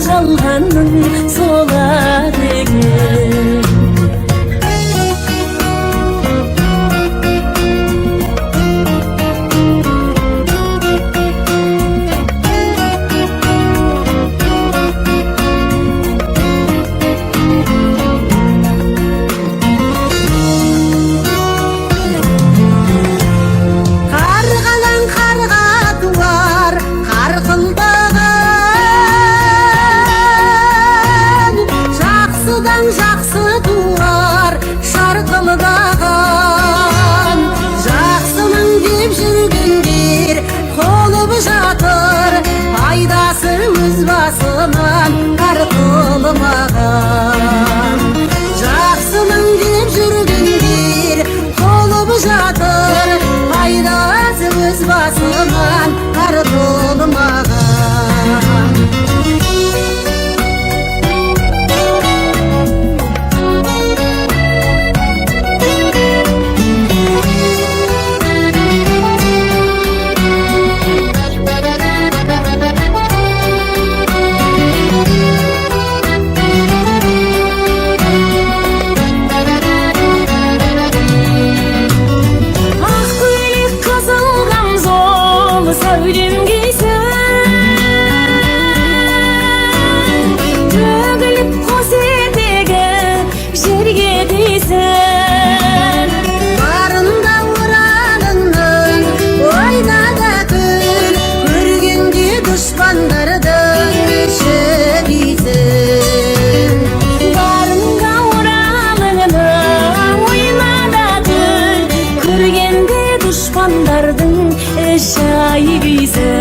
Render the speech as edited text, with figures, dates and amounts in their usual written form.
жалғаның солады екен. Жақсы туар шарқылдаған, жақсының деп жүргендер қолып жатыр, пайдасы өз басынан артылмаған. Жақсының деп жүргендер қолып жатыр, пайдасы өз басынан артылмаған. Сәулем кейсін, төгіліп қос етегі жерге дейсін. Барында ораныңның ойнада күн, көргенде дұшпандардың іші дейсін. Барында ораныңның ойнада күн, көргенде дұшпандардың іші дейсін.